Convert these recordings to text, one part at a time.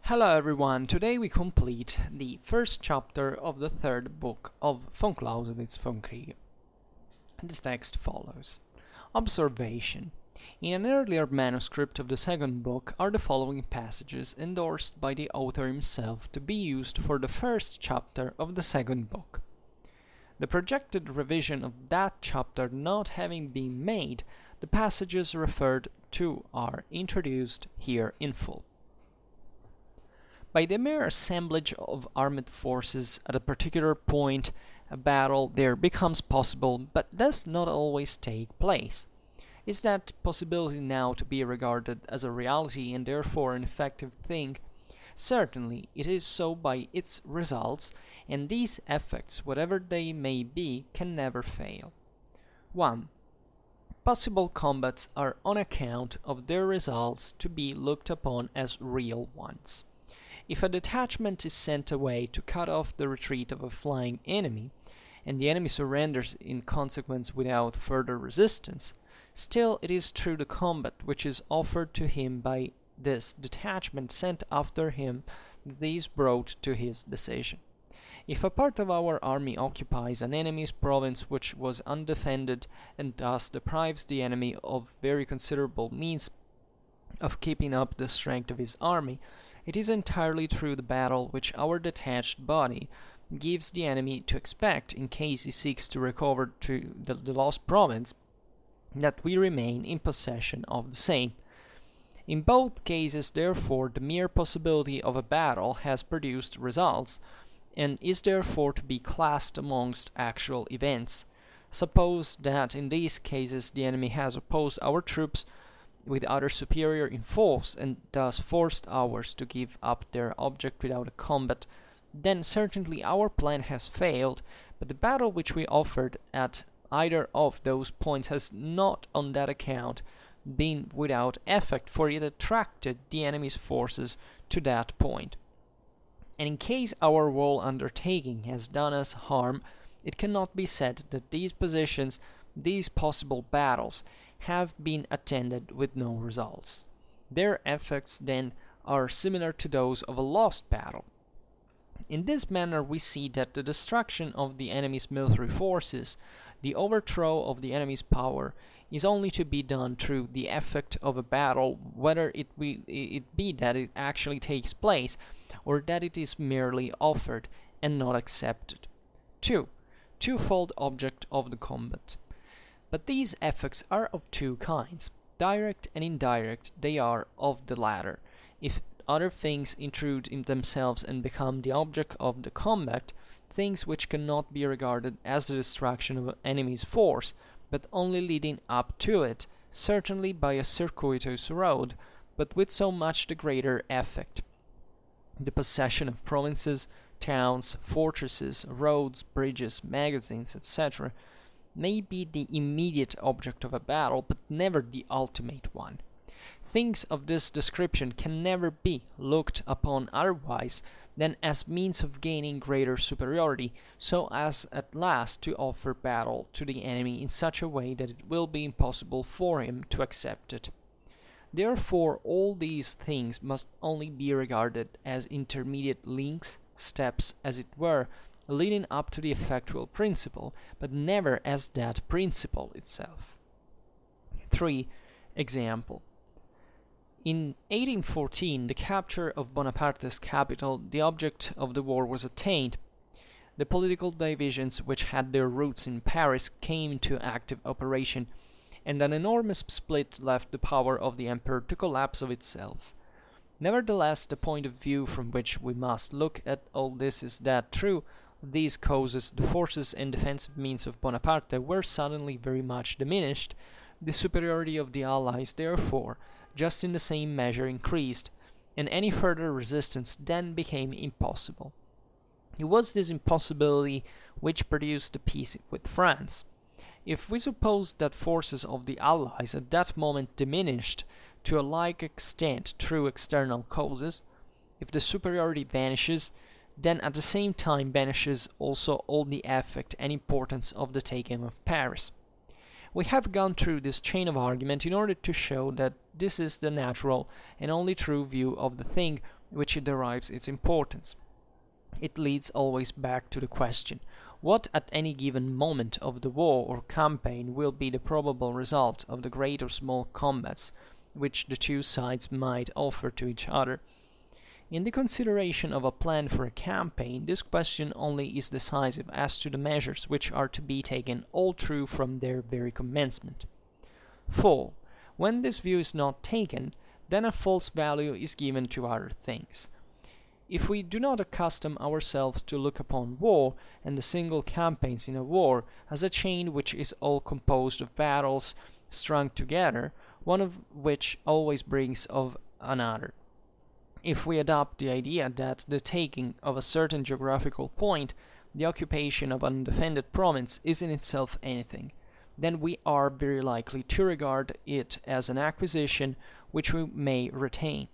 Hello everyone, today we complete the first chapter of the third book of von Clausewitz, Vom Kriege. This text follows. Observation. In an earlier manuscript of the second book are the following passages endorsed by the author himself to be used for the first chapter of the second book. The projected revision of that chapter not having been made, the passages referred to are introduced here in full. By the mere assemblage of armed forces at a particular point, a battle there becomes possible, but does not always take place. Is that possibility now to be regarded as a reality and therefore an effective thing? Certainly, it is so by its results, and these effects, whatever they may be, can never fail. 1. Possible combats are on account of their results to be looked upon as real ones. If a detachment is sent away to cut off the retreat of a flying enemy, and the enemy surrenders in consequence without further resistance, still it is through the combat which is offered to him by this detachment sent after him that he is brought to his decision. If a part of our army occupies an enemy's province which was undefended, and thus deprives the enemy of very considerable means of keeping up the strength of his army, it is entirely through the battle which our detached body gives the enemy to expect in case he seeks to recover to the lost province, that we remain in possession of the same. In both cases, therefore, the mere possibility of a battle has produced results, and is therefore to be classed amongst actual events. Suppose that in these cases the enemy has opposed our troops with others superior in force, and thus forced ours to give up their object without a combat, then certainly our plan has failed, but the battle which we offered at either of those points has not on that account been without effect, for it attracted the enemy's forces to that point. And in case our whole undertaking has done us harm, it cannot be said that these positions, these possible battles, have been attended with no results. Their effects, then, are similar to those of a lost battle. In this manner we see that the destruction of the enemy's military forces, the overthrow of the enemy's power, is only to be done through the effect of a battle, whether it be that it actually takes place, or that it is merely offered and not accepted. 2. Twofold object of the combat. But these effects are of two kinds. Direct and indirect they are of the latter. If other things intrude in themselves and become the object of the combat, things which cannot be regarded as the destruction of an enemy's force, but only leading up to it, certainly by a circuitous road, but with so much the greater effect. The possession of provinces, towns, fortresses, roads, bridges, magazines, etc., may be the immediate object of a battle, but never the ultimate one. Things of this description can never be looked upon otherwise than as means of gaining greater superiority, so as at last to offer battle to the enemy in such a way that it will be impossible for him to accept it. Therefore, all these things must only be regarded as intermediate links, steps, as it were, leading up to the effectual principle, but never as that principle itself. 3. Example. In 1814, the capture of Bonaparte's capital, the object of the war was attained. The political divisions which had their roots in Paris came into active operation, and an enormous split left the power of the emperor to collapse of itself. Nevertheless, the point of view from which we must look at all this is that through these causes the forces and defensive means of Bonaparte were suddenly very much diminished. The superiority of the Allies, therefore, just in the same measure increased, and any further resistance then became impossible. It was this impossibility which produced the peace with France. If we suppose that forces of the Allies at that moment diminished to a like extent through external causes, if the superiority vanishes, then at the same time vanishes also all the effect and importance of the taking of Paris. We have gone through this chain of argument in order to show that this is the natural and only true view of the thing, which it derives its importance. It leads always back to the question, what at any given moment of the war or campaign will be the probable result of the great or small combats which the two sides might offer to each other? In the consideration of a plan for a campaign, this question only is decisive as to the measures which are to be taken all through from their very commencement. For, when this view is not taken, then a false value is given to other things. If we do not accustom ourselves to look upon war and the single campaigns in a war as a chain which is all composed of battles strung together, one of which always brings of another, if we adopt the idea that the taking of a certain geographical point, the occupation of an undefended province, is in itself anything, then we are very likely to regard it as an acquisition which we may retain.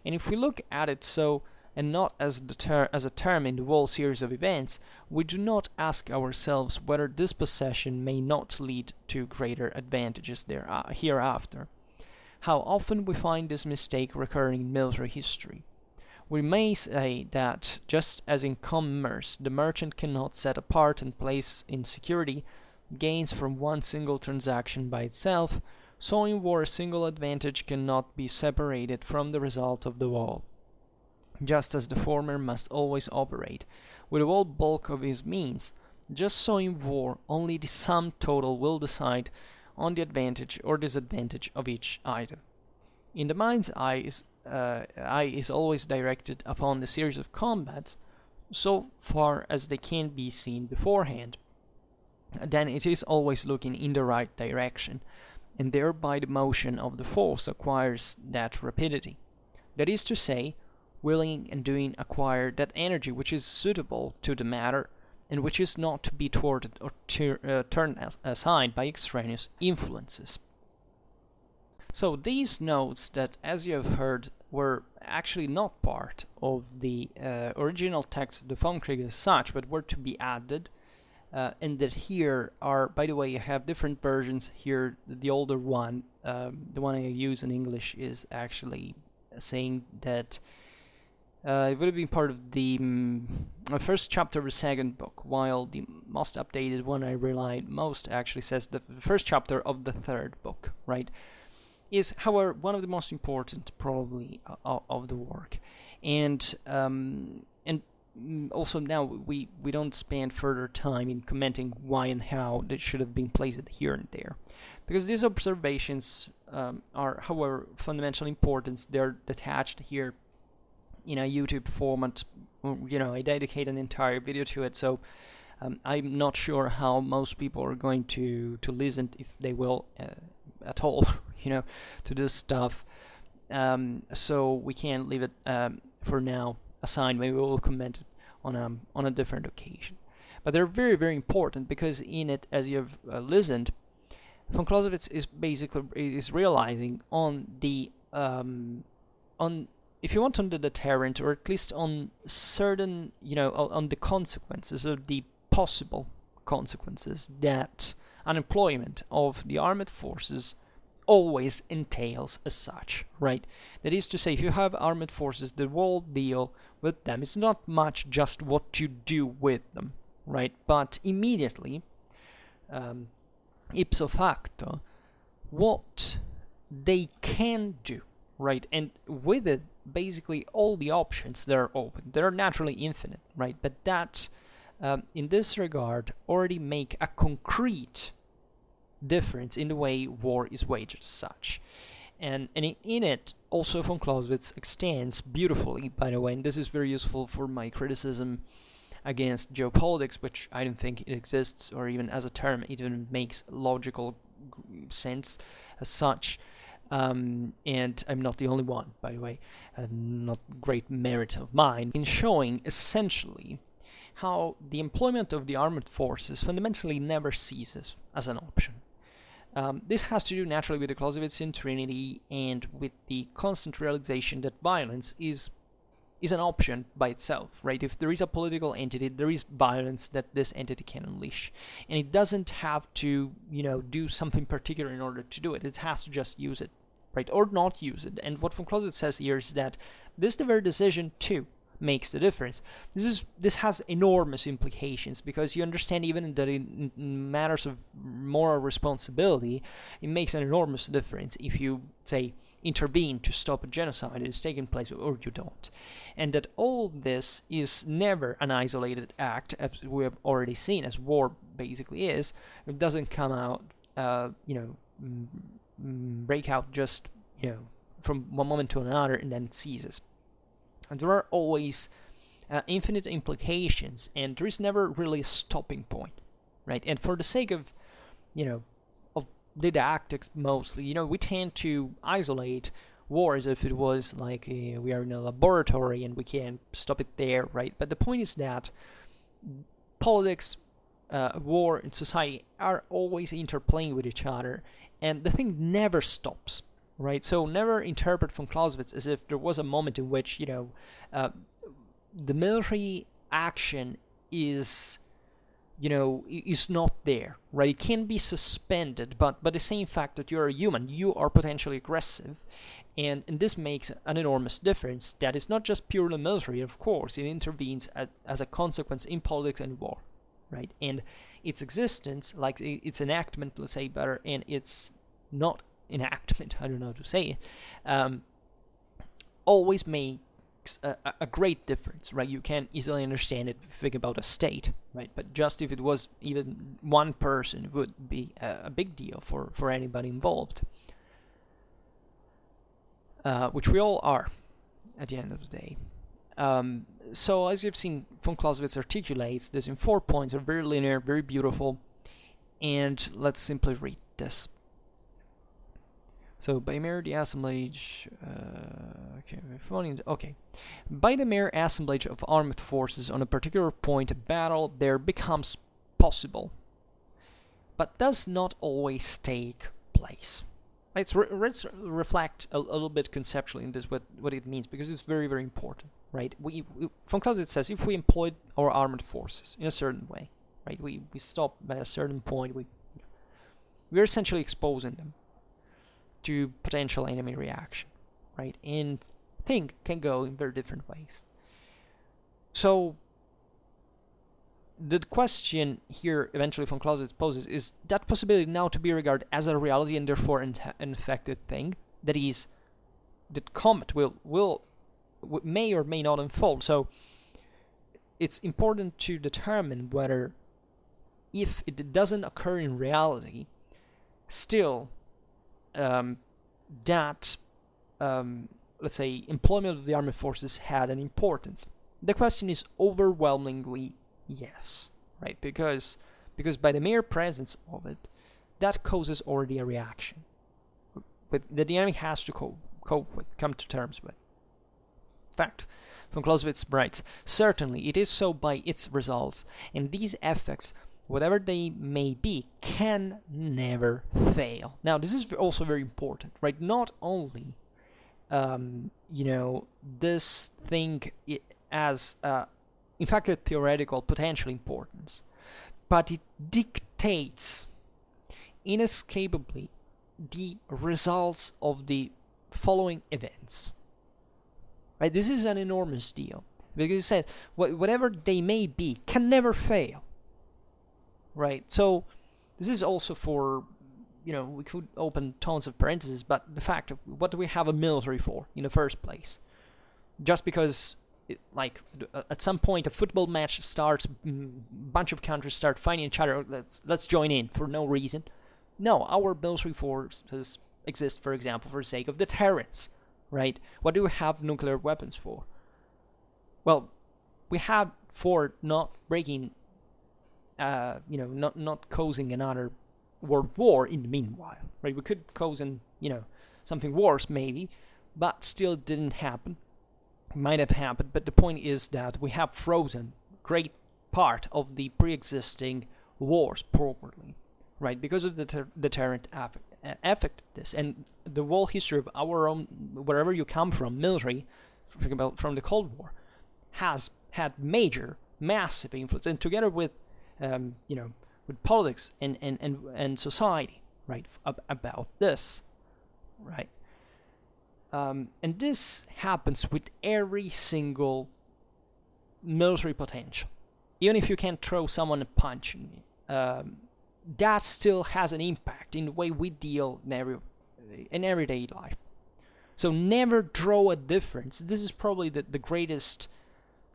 And if we look at it so, and not as a term in the whole series of events, we do not ask ourselves whether this possession may not lead to greater advantages hereafter. How often we find this mistake recurring in military history. We may say that, just as in commerce the merchant cannot set apart and place in security gains from one single transaction by itself, so in war a single advantage cannot be separated from the result of the whole. Just as the former must always operate with the whole bulk of his means, just so in war only the sum total will decide on the advantage or disadvantage of each item. In the mind's eye is always directed upon the series of combats, so far as they can be seen beforehand. Then it is always looking in the right direction, and thereby the motion of the force acquires that rapidity. That is to say, willing and doing acquire that energy which is suitable to the matter, and which is not to be thwarted or turned aside by extraneous influences. So these notes that, as you have heard, were actually not part of the original text of the Vom Kriege as such, but were to be added, and that here are, by the way, you have different versions here. The older one, the one I use in English, is actually saying that it would have been part of the first chapter of the second book, while the most updated one I relied most actually says the first chapter of the third book, right? Is, however, one of the most important, probably, of the work. And also now we don't spend further time in commenting why and how that should have been placed here and there. Because these observations are, however, fundamentally important. They're attached here in a YouTube format. I dedicate an entire video to it, so I'm not sure how most people are going to listen, if they will at all, to this stuff. So we can't leave it for now aside. Maybe we'll comment it on a different occasion. But they're very, very important, because in it, as you've listened, von Clausewitz is basically realizing on the if you want, on the deterrent, or at least on certain, on the consequences, or the possible consequences that unemployment of the armed forces always entails as such, right? That is to say, if you have armed forces, the whole deal with them is not much just what you do with them, right? But immediately, ipso facto, what they can do, right? And with it, basically all the options that are open, that are naturally infinite, right? But that, in this regard, already make a concrete difference in the way war is waged as such. And in it, also von Clausewitz extends beautifully, by the way, and this is very useful for my criticism against geopolitics, which I don't think it exists, or even as a term, it even makes logical sense as such. And I'm not the only one, by the way, not great merit of mine, in showing essentially how the employment of the armed forces fundamentally never ceases as an option. This has to do naturally with the Clausewitzian Trinity and with the constant realization that violence is an option by itself, right? If there is a political entity, there is violence that this entity can unleash. And it doesn't have to, do something particular in order to do it. It has to just use it, right? Or not use it. And what von Clausewitz says here is that this the very decision too makes the difference. This has enormous implications, because you understand even that in matters of moral responsibility, it makes an enormous difference if you, say, intervene to stop a genocide that is taking place or you don't. And that all this is never an isolated act, as we have already seen, as war basically is. It doesn't come out, break out just, from one moment to another and then it ceases. And there are always infinite implications, and there is never really a stopping point, right? And for the sake of, of didactics mostly, we tend to isolate war as if it was like we are in a laboratory and we can't stop it there, right? But the point is that politics, war, and society are always interplaying with each other, and the thing never stops. Right, so never interpret von Clausewitz as if there was a moment in which, the military action is, is not there, right? It can be suspended, but the same fact that you're a human, you are potentially aggressive, and this makes an enormous difference. That is not just purely military, of course, it intervenes as a consequence in politics and war, right? And its existence, like its enactment, let's say better, and it's not enactment, I don't know how to say it, always makes a great difference, right? You can easily understand it if you think about a state, right? But just if it was even one person, it would be a big deal for anybody involved, which we all are at the end of the day. So as you've seen, von Clausewitz articulates this in 4 points, are very linear, very beautiful, and let's simply read this. So, by mere assemblage, by the mere assemblage of armed forces on a particular point, a battle there becomes possible, but does not always take place. Let's reflect a little bit conceptually in this, what it means, because it's very, very important, right? Von Clausewitz says if we employed our armed forces in a certain way, right, we stop at a certain point, we're essentially exposing them to potential enemy reaction, right? And thing can go in very different ways. So the question here eventually von Clausewitz poses is that possibility now to be regarded as a reality and therefore an effective thing, that is, that combat will may or may not unfold. So it's important to determine whether, if it doesn't occur in reality, still that, let's say, employment of the armed forces had an importance. The question is overwhelmingly yes, right? Because by the mere presence of it, that causes already a reaction that the enemy has to cope with, come to terms with. In fact, von Clausewitz writes, certainly it is so by its results, and these effects, whatever they may be, can never fail. Now, this is also very important, right? Not only, this thing as, in fact, a theoretical potential importance, but it dictates inescapably the results of the following events. Right? This is an enormous deal, because it says whatever they may be can never fail. Right, so this is also for, we could open tons of parentheses, but the fact of what do we have a military for in the first place? Just because, at some point a football match starts, a bunch of countries start fighting each other, let's join in for no reason. No, our military forces exist, for example, for the sake of deterrence, right? What do we have nuclear weapons for? Well, we have for not breaking, not causing another world war in the meanwhile, right? We could cause something worse maybe, but still didn't happen. It might have happened, but the point is that we have frozen great part of the pre-existing wars properly, right? Because of the deterrent effect of this, and the whole history of our own, wherever you come from, military, from the Cold War, has had massive influence, and together with with politics and society, right, about this, right? And this happens with every single military potential. Even if you can't throw someone a punch, that still has an impact in the way we deal in everyday life. So never draw a difference. This is probably the greatest,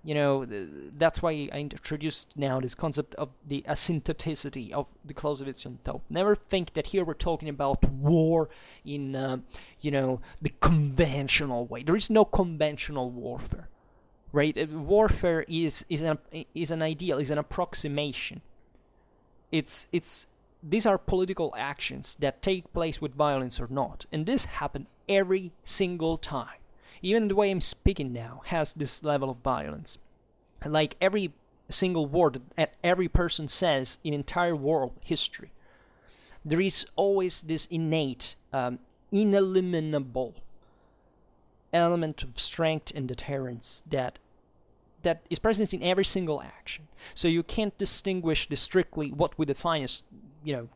that's why I introduced now this concept of the asymptoticity of the Clausewitzian thought. Never think that here we're talking about war in, the conventional way. There is no conventional warfare, right? Warfare is an ideal, is an approximation. These are political actions that take place with violence or not, and this happens every single time. Even the way I'm speaking now has this level of violence. Like every single word that every person says in entire world history, there is always this innate, ineliminable element of strength and deterrence that is present in every single action. So you can't distinguish the strictly what we define as,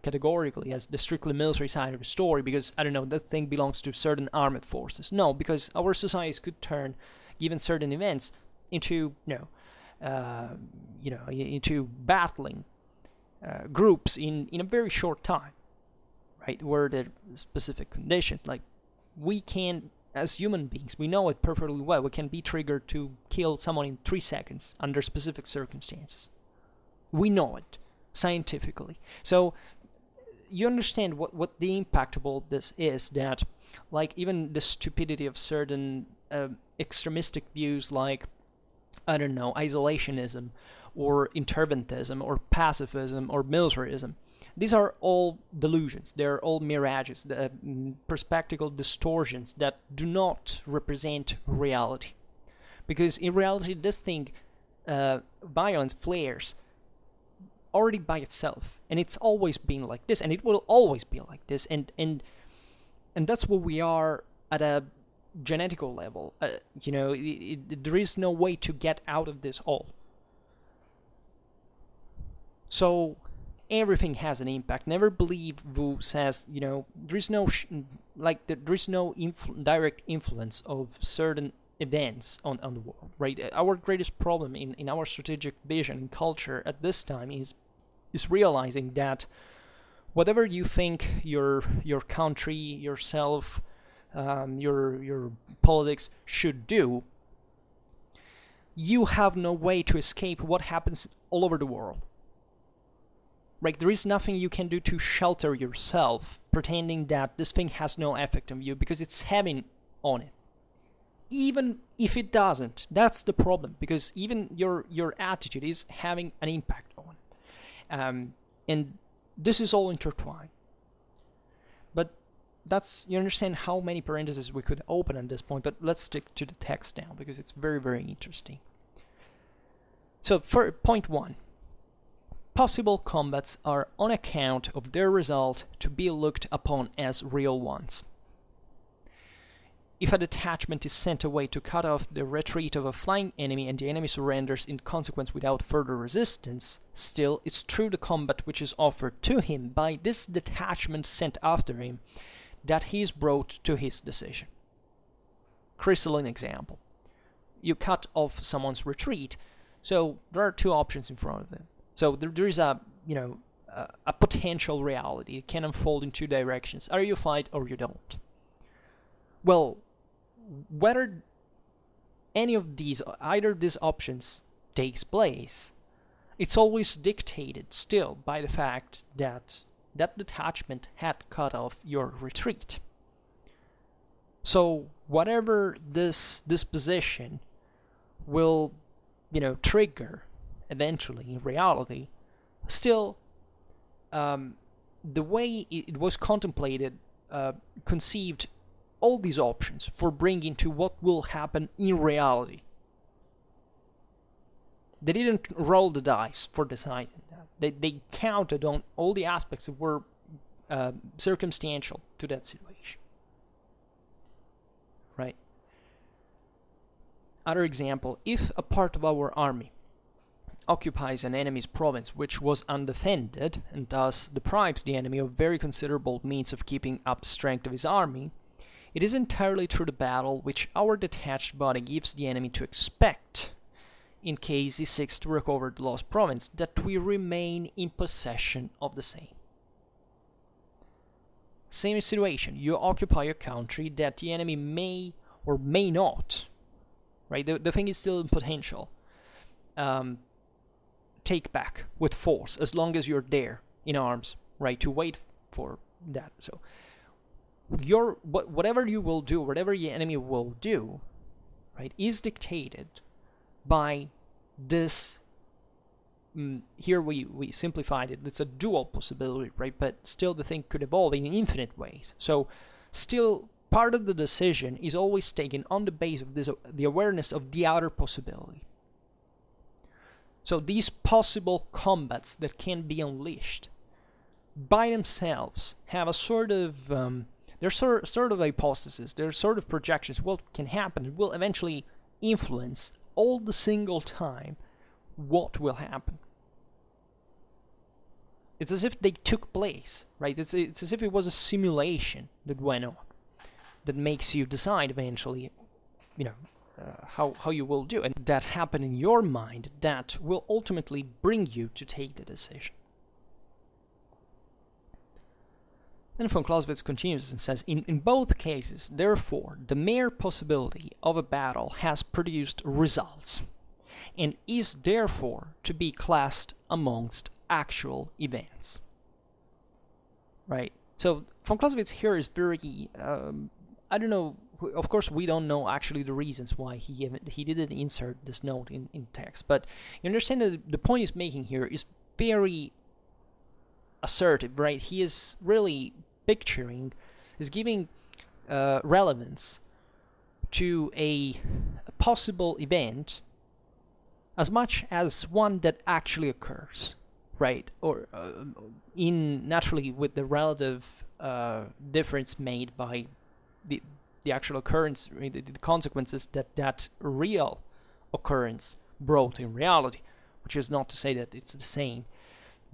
categorically as the strictly military side of the story because, that thing belongs to certain armed forces. No, because our societies could turn, given certain events, into, into battling groups in a very short time, right? Where there are specific conditions. Like, we can, as human beings, we know it perfectly well. We can be triggered to kill someone in 3 seconds under specific circumstances. We know it scientifically. So you understand what the impact of all this is, that like even the stupidity of certain extremistic views like, isolationism or interventism or pacifism or militarism. These are all delusions. They're all mirages, perspectival distortions that do not represent reality. Because in reality, this thing, violence flares already by itself, and it's always been like this, and it will always be like this, and that's what we are at a genetical level. There is no way to get out of this all. So everything has an impact. Never believe Wu says, there is no direct influence of certain events on the world, right? Our greatest problem in our strategic vision in culture at this time is realizing that whatever you think your country, yourself, your politics should do, you have no way to escape what happens all over the world. Right? There is nothing you can do to shelter yourself, pretending that this thing has no effect on you, because it's having on it. Even if it doesn't, that's the problem, because even your attitude is having an impact on it. And this is all intertwined. But you understand how many parentheses we could open at this point, but let's stick to the text now, because it's very, very interesting. So for point 1, possible combats are on account of their result to be looked upon as real ones. If a detachment is sent away to cut off the retreat of a flying enemy and the enemy surrenders in consequence without further resistance, still it's through the combat which is offered to him by this detachment sent after him that he is brought to his decision. Crystalline example. You cut off someone's retreat, so there are 2 options in front of them. So there is a potential reality. It can unfold in 2 directions. Either you fight or you don't. Well, whether either these options takes place, it's always dictated still by the fact that that detachment had cut off your retreat. So whatever this disposition will, trigger eventually in reality, still the way it was contemplated, conceived all these options for bringing to what will happen in reality. They didn't roll the dice for deciding that. They counted on all the aspects that were circumstantial to that situation. Right? Other example, if a part of our army occupies an enemy's province which was undefended, and thus deprives the enemy of very considerable means of keeping up the strength of his army, It is entirely through the battle which our detached body gives the enemy to expect, in case he seeks to recover the lost province, that we remain in possession of the same. Same situation, you occupy a country that the enemy may or may not, right? The thing is still in potential. Take back with force, as long as you're there in arms, right? To wait for that. So, whatever you will do, whatever the enemy will do, right, is dictated by this. Here we simplified it. It's a dual possibility, right? But still, the thing could evolve in infinite ways. So, still, part of the decision is always taken on the base of this, the awareness of the outer possibility. So these possible combats that can be unleashed by themselves have a sort of they're sort of hypothesis. They're sort of projections. What can happen? It will eventually influence all the single time what will happen. It's as if they took place, right? It's as if it was a simulation that went on, that makes you decide eventually, how you will do, and that happen in your mind that will ultimately bring you to take the decision. Then von Clausewitz continues and says, in both cases, therefore, the mere possibility of a battle has produced results, and is therefore to be classed amongst actual events. Right? So von Clausewitz here is very, I don't know, of course we don't know actually the reasons why he didn't insert this note in text, but you understand that the point he's making here is very assertive, right? He is really picturing, is giving relevance to a possible event as much as one that actually occurs, right? Or naturally with the relative difference made by the actual occurrence, the consequences that real occurrence brought in reality, which is not to say that it's the same.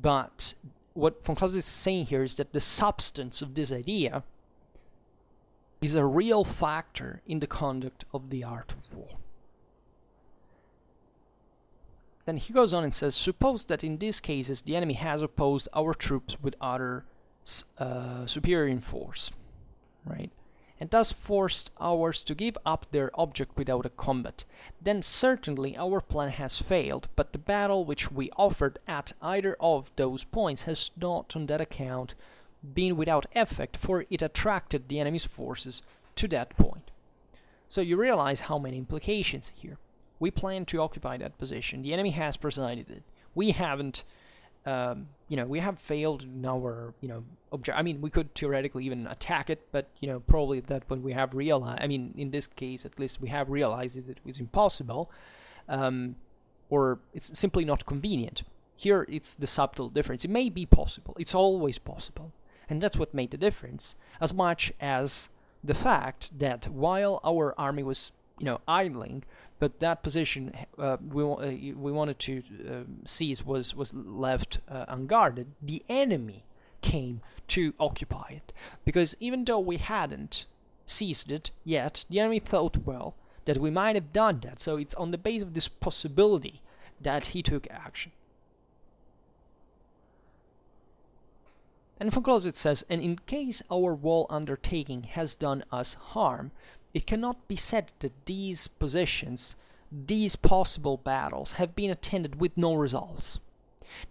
But what von Clausewitz is saying here is that the substance of this idea is a real factor in the conduct of the art of war. Then he goes on and says, suppose that in these cases the enemy has opposed our troops with other superior in force, right? And thus forced ours to give up their object without a combat, then certainly our plan has failed, but the battle which we offered at either of those points has not on that account been without effect, for it attracted the enemy's forces to that point. So you realize how many implications here. We plan to occupy that position. The enemy has presided it. We haven't, we have failed in our, I mean, we could theoretically even attack it, but, probably at that point we have realized, I mean, in this case, at least we have realized that it was impossible, or it's simply not convenient. Here, it's the subtle difference. It may be possible. It's always possible. And that's what made the difference, as much as the fact that while our army was, idling, but that position we wanted to seize was left unguarded, the enemy came to occupy it. Because even though we hadn't seized it yet, the enemy thought, well, that we might have done that. So it's on the basis of this possibility that he took action. And von Clausewitz says, and in case our wall undertaking has done us harm, it cannot be said that these positions, these possible battles, have been attended with no results.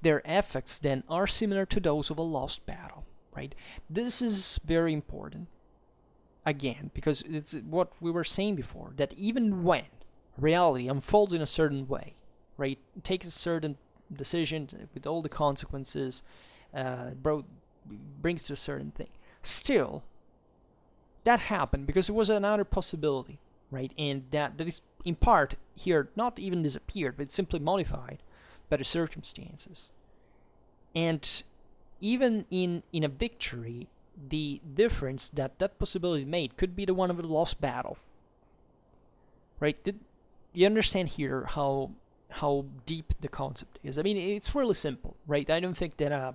Their effects then are similar to those of a lost battle, right? This is very important, again, because it's what we were saying before, that even when reality unfolds in a certain way, right, takes a certain decision with all the consequences, brings to a certain thing, still, that happened because it was another possibility, right? And that is in part here not even disappeared, but simply modified by the circumstances. And even in a victory, the difference that possibility made could be the one of a lost battle, right? You understand here how deep the concept is? I mean, it's really simple, right? I don't think that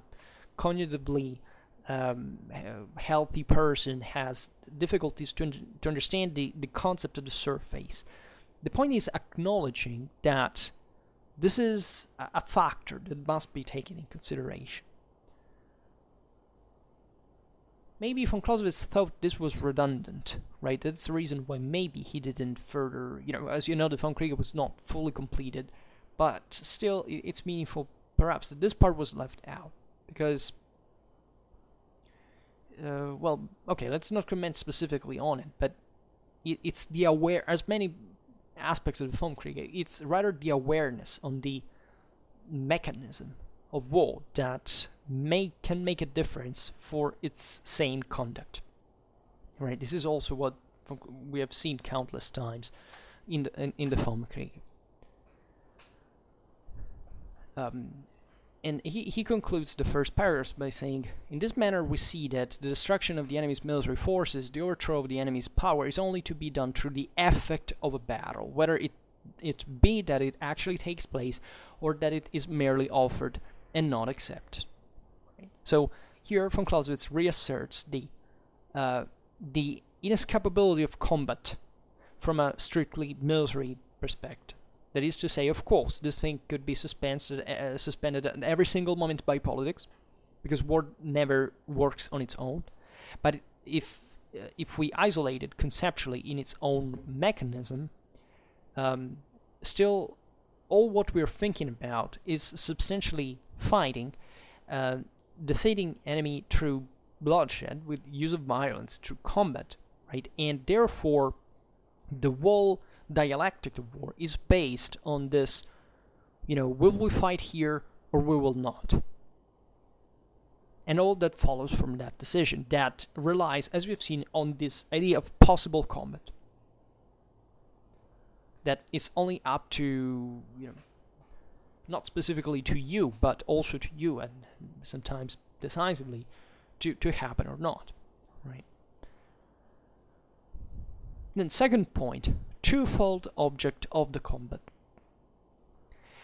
cognitively healthy person has difficulties to understand the concept of the surface. The point is acknowledging that this is a factor that must be taken in consideration. Maybe von Clausewitz thought this was redundant, right? That's the reason why maybe he didn't further, as you know, the Vom Kriege was not fully completed, but still it's meaningful perhaps that this part was left out, because, okay, let's not comment specifically on it, but it's the as many aspects of the Vom Kriege, it's rather the awareness on the mechanism of war that can make a difference for its sane conduct. Right. This is also what we have seen countless times in the Vom Kriege. And he concludes the first paragraph by saying, in this manner we see that the destruction of the enemy's military forces, the overthrow of the enemy's power, is only to be done through the effect of a battle, whether it be that it actually takes place or that it is merely offered and not accepted. Right? So here von Clausewitz reasserts the inescapability of combat from a strictly military perspective. That is to say, of course, this thing could be suspended at every single moment by politics, because war never works on its own. But if we isolate it conceptually in its own mechanism, still all what we're thinking about is substantially fighting, defeating enemy through bloodshed, with use of violence, through combat, right? And therefore, the whole dialectic of war is based on this, will we fight here or we will not? And all that follows from that decision, that relies, as we've seen, on this idea of possible combat. That is only up to, not specifically to you, but also to you, and sometimes decisively, to happen or not, right? Then second point, twofold object of the combat.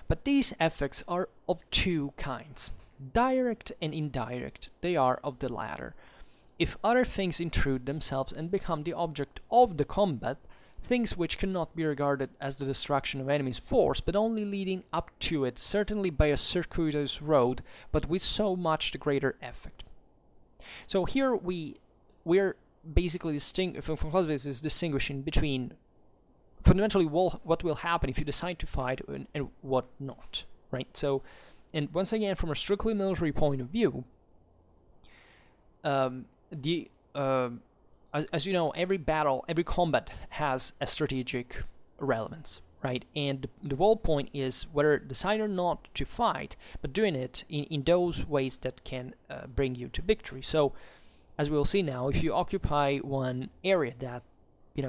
But these effects are of two kinds, direct and indirect. They are of the latter. If other things intrude themselves and become the object of the combat, things which cannot be regarded as the destruction of enemy's force, but only leading up to it, certainly by a circuitous road, but with so much the greater effect. So here we're basically von Clausewitz is distinguishing between fundamentally what will happen if you decide to fight and what not, right? So, and once again, from a strictly military point of view, as you know, every battle, every combat has a strategic relevance, right? And the whole point is whether decide or not to fight, but doing it in those ways that can bring you to victory. So, as we'll see now, if you occupy one area that,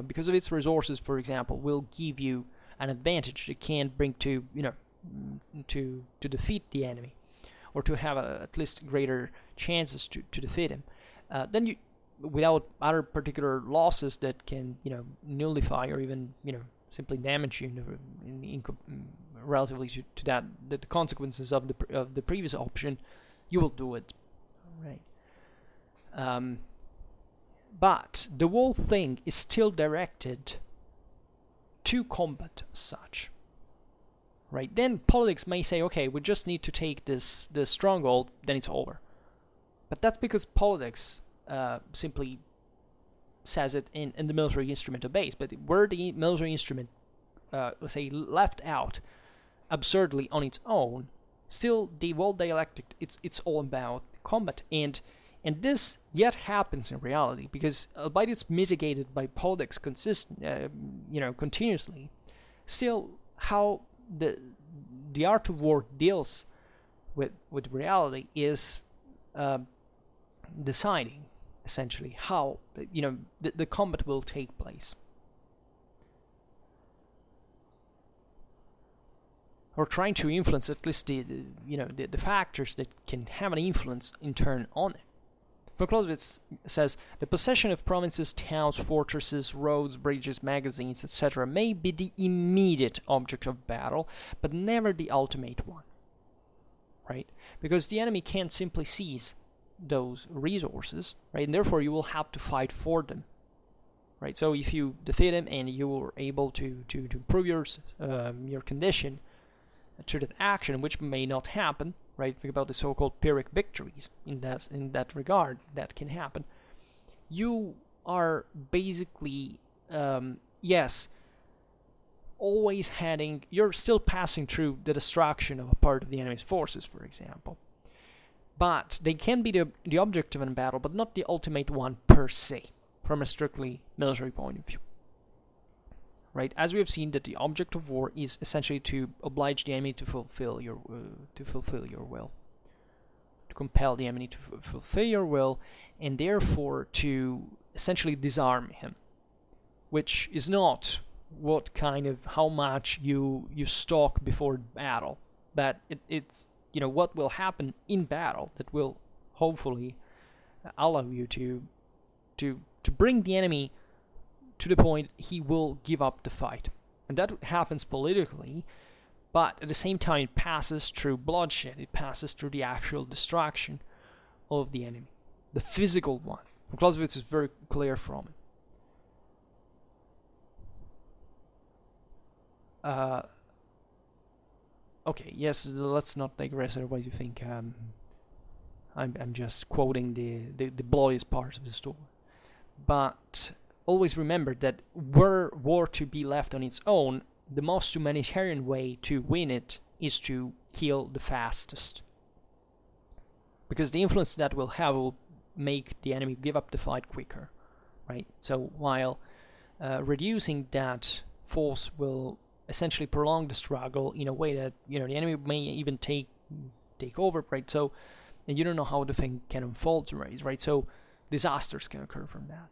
because of its resources, for example, will give you an advantage that can bring to, to defeat the enemy, or to have at least greater chances to defeat him, then you, without other particular losses that can, nullify or even, simply damage you relatively to that, the consequences of the previous option, you will do it, right? But the whole thing is still directed to combat as such, right? Then politics may say, okay, we just need to take this stronghold, then it's over. But that's because politics simply says it and the military instrument obeys. But were the military instrument, let's say, left out absurdly on its own, still the whole dialectic, it's all about combat. And this yet happens in reality, because albeit it's mitigated by politics continuously, still how the art of war deals with reality is deciding essentially how the combat will take place, or trying to influence at least the factors that can have an influence in turn on it. Von Clausewitz says, the possession of provinces, towns, fortresses, roads, bridges, magazines, etc. may be the immediate object of battle, but never the ultimate one, right? Because the enemy can't simply seize those resources, right? And therefore you will have to fight for them, right? So if you defeat them and you were able to improve your condition through that action, which may not happen, right? Think about the so-called Pyrrhic victories in that regard that can happen. You are basically, yes, always you're still passing through the destruction of a part of the enemy's forces, for example. But they can be the objective in battle, but not the ultimate one per se, from a strictly military point of view. Right? As we have seen, that the object of war is essentially to oblige the enemy to fulfill your will, to compel the enemy to fulfill your will, and therefore to essentially disarm him, which is not how much you stalk before battle, but it's what will happen in battle that will hopefully allow you to bring the enemy to the point he will give up the fight. And that happens politically, but at the same time it passes through bloodshed, it passes through the actual destruction of the enemy, the physical one. Clausewitz is very clear from it. Okay, yes, let's not digress, otherwise you think I'm just quoting the bloodiest parts of the story. But always remember that were war to be left on its own, the most humanitarian way to win it is to kill the fastest. Because the influence that will have will make the enemy give up the fight quicker, right? So while reducing that force will essentially prolong the struggle in a way that the enemy may even take over, right? So, and you don't know how the thing can unfold, right? So disasters can occur from that.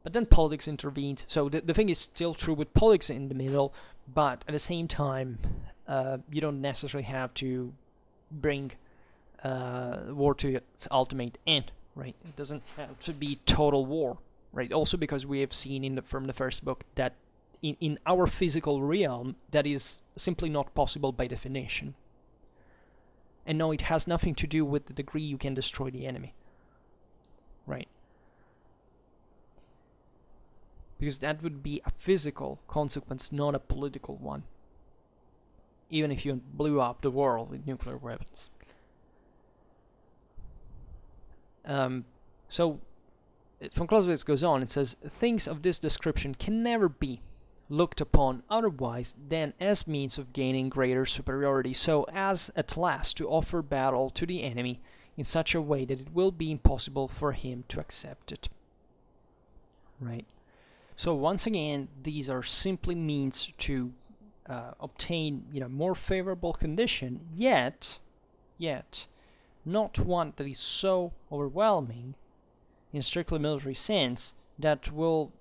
But then politics intervened. So the thing is still true with politics in the middle, but at the same time, you don't necessarily have to bring war to its ultimate end, right? It doesn't have to be total war, right? Also because we have seen from the first book that in our physical realm, that is simply not possible by definition. And no, it has nothing to do with the degree you can destroy the enemy, right? Because that would be a physical consequence, not a political one. Even if you blew up the world with nuclear weapons. So, von Clausewitz goes on, it says, things of this description can never be looked upon otherwise than as means of gaining greater superiority, so as at last to offer battle to the enemy in such a way that it will be impossible for him to accept it. Right? So once again, these are simply means to obtain more favorable condition, yet not one that is so overwhelming in a strictly military sense that will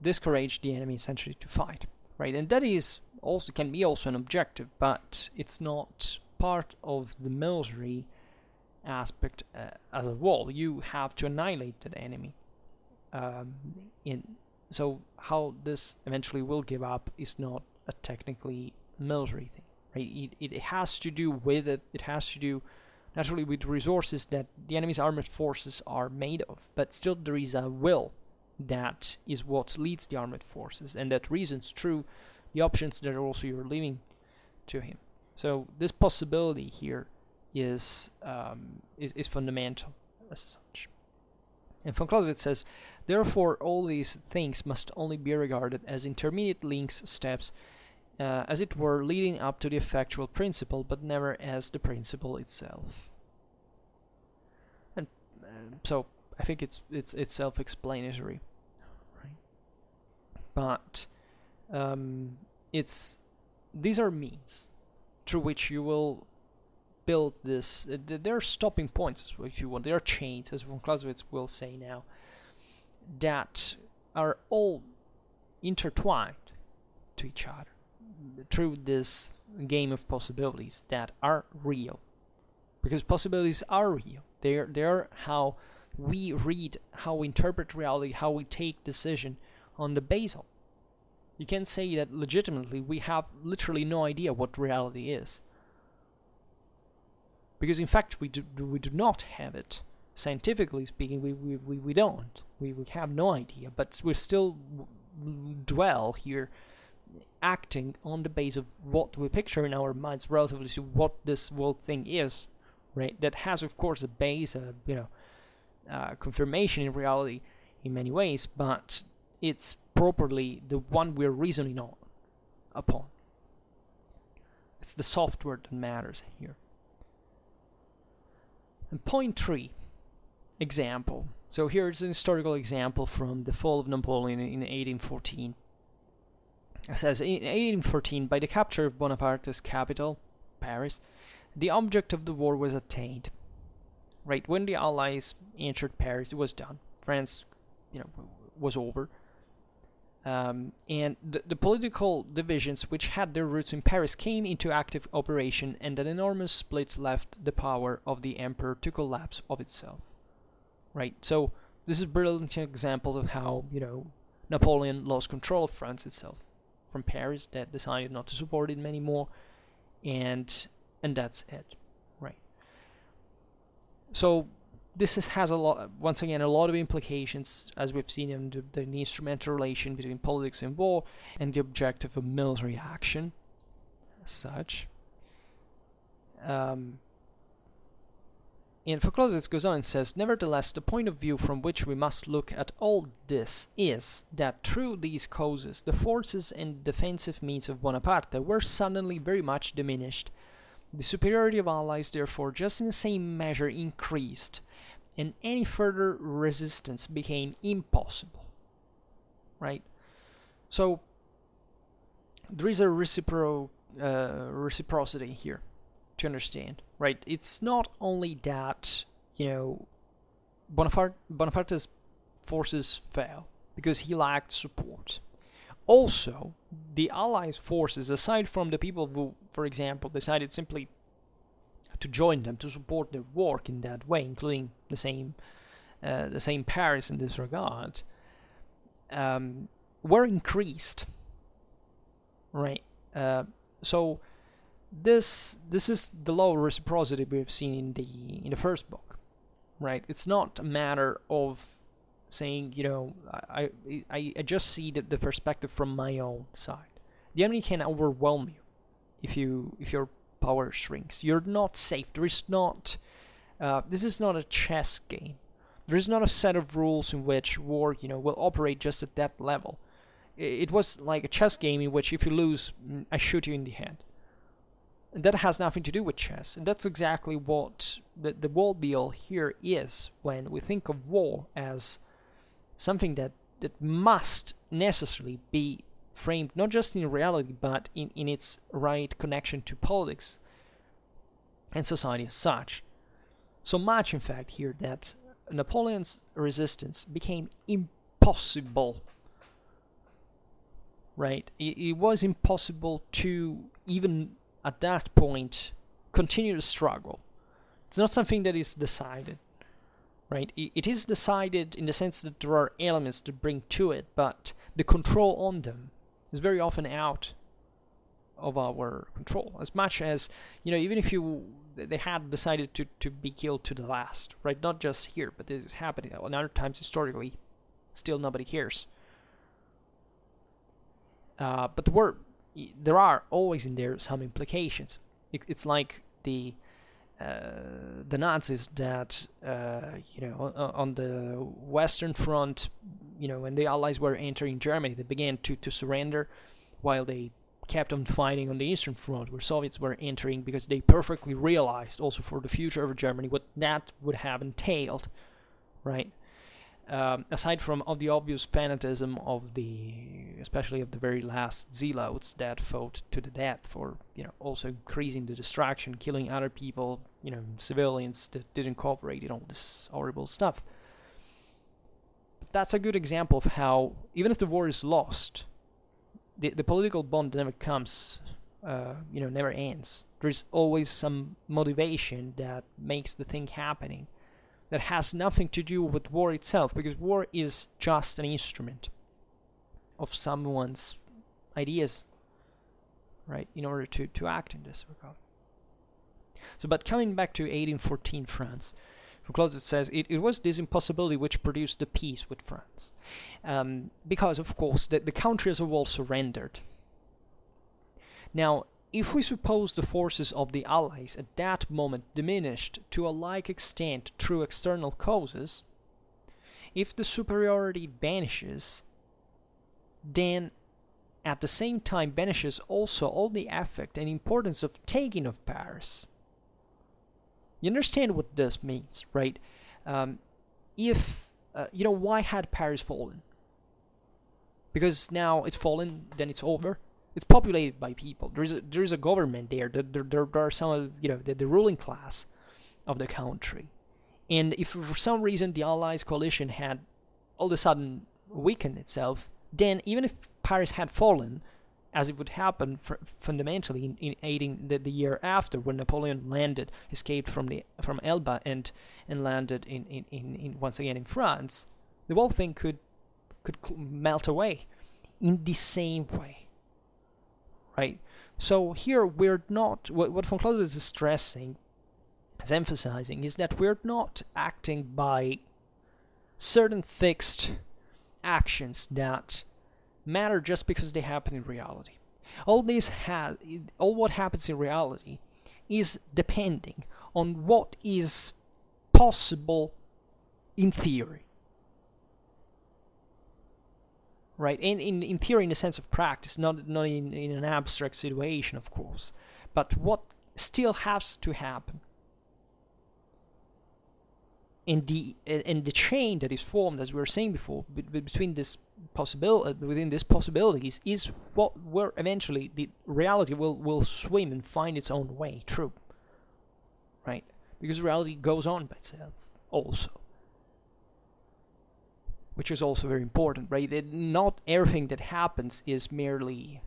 discourage the enemy essentially to fight, right? And that is also can be also an objective, but it's not part of the military aspect as a whole. You have to annihilate that enemy. So how this eventually will give up is not a technically military thing, right? It has to do with it. It has to do naturally with resources that the enemy's armored forces are made of, but still there is a will that is what leads the armored forces, and that reasons through the options that are also you're leaving to him. So this possibility here is fundamental as such. And von Clausewitz says, therefore all these things must only be regarded as intermediate links, steps, as it were, leading up to the effectual principle, but never as the principle itself. And so I think it's self-explanatory, right? But these are means through which you will build this. There are stopping points, if you want. There are chains, as von Clausewitz will say now, that are all intertwined to each other through this game of possibilities that are real. Because possibilities are real. They are how we read, how we interpret reality, how we take decision on the base of. You can say that legitimately we have literally no idea what reality is. Because in fact we do not have it. Scientifically speaking, we don't. We have no idea, but we still dwell here, acting on the base of what we picture in our minds relatively to what this whole thing is, right? That has, of course, a base, confirmation in reality in many ways, but it's properly the one we're reasoning upon. It's the software that matters here. And point 3, example. So here's an historical example from the fall of Napoleon in 1814. It says, in 1814, by the capture of Bonaparte's capital, Paris, the object of the war was attained. Right, when the Allies entered Paris, it was done. France, was over. And the political divisions which had their roots in Paris came into active operation, and an enormous split left the power of the emperor to collapse of itself. Right, so this is a brilliant example of how, Napoleon lost control of France itself from Paris, that decided not to support it anymore, and that's it, right? So this has a lot, once again, a lot of implications, as we've seen in the instrumental relation between politics and war, and the objective of military action, as such. And Clausewitz goes on and says, nevertheless, the point of view from which we must look at all this is that through these causes, the forces and defensive means of Bonaparte were suddenly very much diminished. The superiority of allies, therefore, just in the same measure increased, and any further resistance became impossible. Right? So, there is a reciprocity here to understand, right? It's not only that, Bonaparte's forces fell because he lacked support. Also, the Allies' forces, aside from the people who, for example, decided simply to join them to support their work in that way, including the same Paris in this regard, were increased, right? So this is the law of reciprocity we have seen in the first book, right? It's not a matter of saying, I just see the perspective from my own side. The enemy can overwhelm you if your power shrinks. You're not safe. There is not. This is not a chess game. There is not a set of rules in which war, will operate just at that level. It was like a chess game in which if you lose, I shoot you in the head. And that has nothing to do with chess. And that's exactly what the world-be-all here is when we think of war as something that must necessarily be framed not just in reality, but in its right connection to politics and society as such. So much, in fact, here that Napoleon's resistance became impossible. Right? It was impossible to even at that point continue to struggle. It's not something that is decided, right? It is decided in the sense that there are elements to bring to it, but the control on them is very often out of our control. As much as, even if they had decided to be killed to the last, right? Not just here, but this is happening on other times historically. Still nobody cares. But there are always in there some implications. It's like the Nazis that on the Western Front, when the Allies were entering Germany, they began to surrender, while they kept on fighting on the Eastern Front, where Soviets were entering, because they perfectly realized also for the future of Germany what that would have entailed, right? Aside from the obvious fanatism especially of the very last zealots that fought to the death for, also increasing the distraction, killing other people, civilians that didn't cooperate in all this horrible stuff. That's a good example of how, even if the war is lost, the political bond never comes, never ends. There's always some motivation that makes the thing happening, that has nothing to do with war itself, because war is just an instrument of someone's ideas, right, in order to act in this regard. So, but coming back to 1814 France, Clausewitz says it was this impossibility which produced the peace with France. Because, of course, the country as a whole surrendered. Now, if we suppose the forces of the Allies at that moment diminished to a like extent through external causes, if the superiority vanishes, then at the same time vanishes also all the effect and importance of taking of Paris. You understand what this means, right? Why had Paris fallen? Because now it's fallen, then it's over. It's populated by people. There is a government there. There are some of, the ruling class of the country. And if for some reason the Allies coalition had all of a sudden weakened itself, then even if Paris had fallen, as it would happen fundamentally in 18 the year after, when Napoleon escaped from Elba and landed in once again in France, the whole thing could melt away in the same way, right? So here we're not, what von Clausewitz is stressing, is emphasizing, is that we're not acting by certain fixed actions that matter just because they happen in reality. All what happens in reality is depending on what is possible in theory, right? And in theory, in the sense of practice, not in an abstract situation, of course, but what still has to happen. And the chain that is formed, as we were saying before, between this within these possibilities, is where eventually the reality will swim and find its own way through, right? Because reality goes on by itself also, which is also very important, right? Not everything that happens is merely,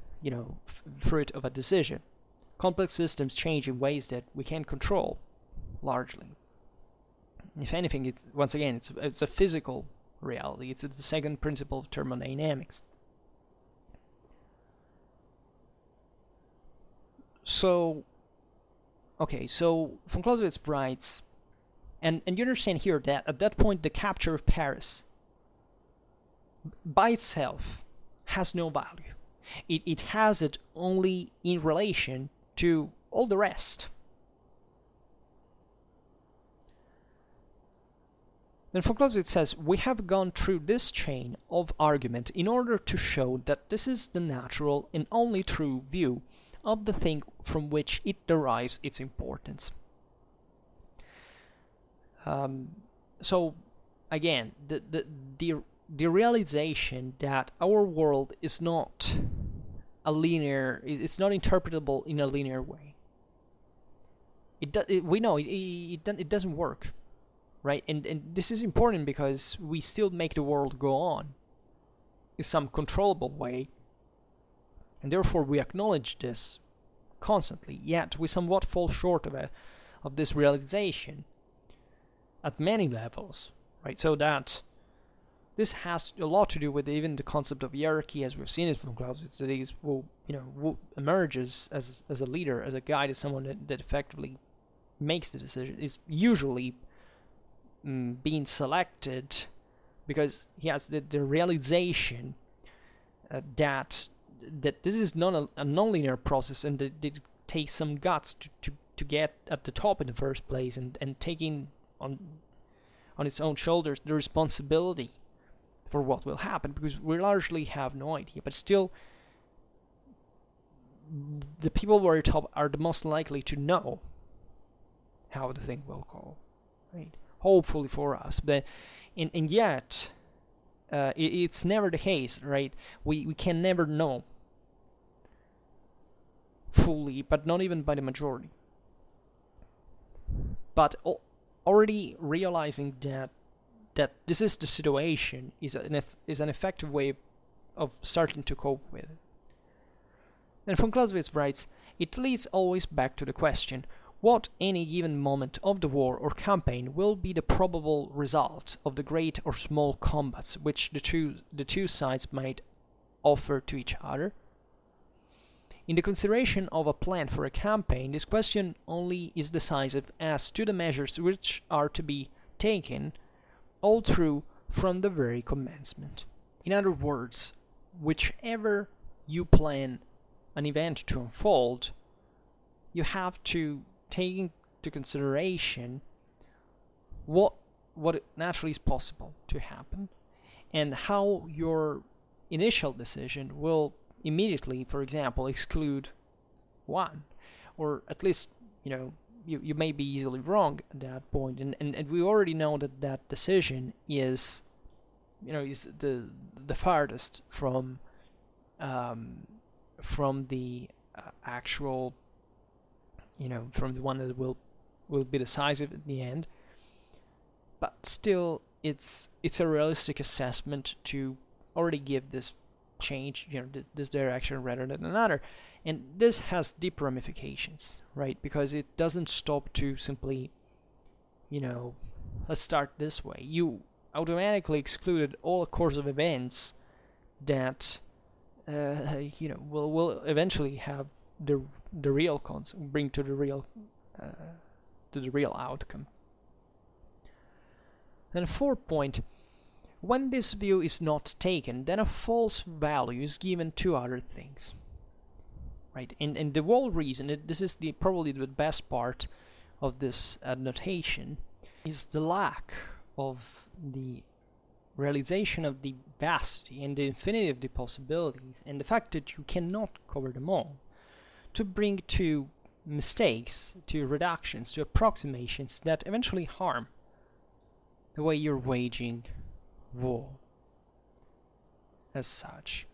fruit of a decision. Complex systems change in ways that we can't control, largely. If anything, it's a physical reality. It's the second principle of thermodynamics. So von Clausewitz writes, and you understand here that at that point the capture of Paris by itself has no value. It has it only in relation to all the rest. Then von Clausewitz says, we have gone through this chain of argument in order to show that this is the natural and only true view of the thing from which it derives its importance. So, again, the realization that our world is not it's not interpretable in a linear way. We know it doesn't work. Right, and this is important because we still make the world go on in some controllable way, and therefore we acknowledge this constantly. Yet we somewhat fall short of this realization at many levels, right? So that this has a lot to do with even the concept of hierarchy, as we've seen it from Clausewitz. That is, who emerges as a leader, as a guide, as someone that effectively makes the decision, is usually being selected because he has the realization that this is not a non-linear process, and that it takes some guts to get at the top in the first place, and taking on its own shoulders the responsibility for what will happen, because we largely have no idea. But still, the people who are at top are the most likely to know how the thing will go, right? Hopefully for us, but and yet it's never the case, right? We can never know fully, but not even by the majority. But already realizing that this is the situation is an effective way of starting to cope with it. And von Clausewitz writes, it leads always back to the question, what any given moment of the war or campaign will be the probable result of the great or small combats which the two sides might offer to each other? In the consideration of a plan for a campaign, this question only is decisive as to the measures which are to be taken all through from the very commencement. In other words, whichever you plan an event to unfold, you have to take into consideration what naturally is possible to happen, and how your initial decision will immediately, for example, exclude one, or at least, you may be easily wrong at that point, and we already know that decision is the farthest from the actual, from the one that will be decisive at the end. But still, it's a realistic assessment to already give this change, this direction rather than another. And this has deep ramifications, right? Because it doesn't stop to simply, let's start this way. You automatically excluded all a course of events that, will eventually have the real bring to the real outcome. And fourth point, when this view is not taken, then a false value is given to other things. Right, and the whole reason, this is probably the best part of this annotation, is the lack of the realization of the vastity and the infinity of the possibilities, and the fact that you cannot cover them all, to bring to mistakes, to reductions, to approximations that eventually harm the way you're waging war as such.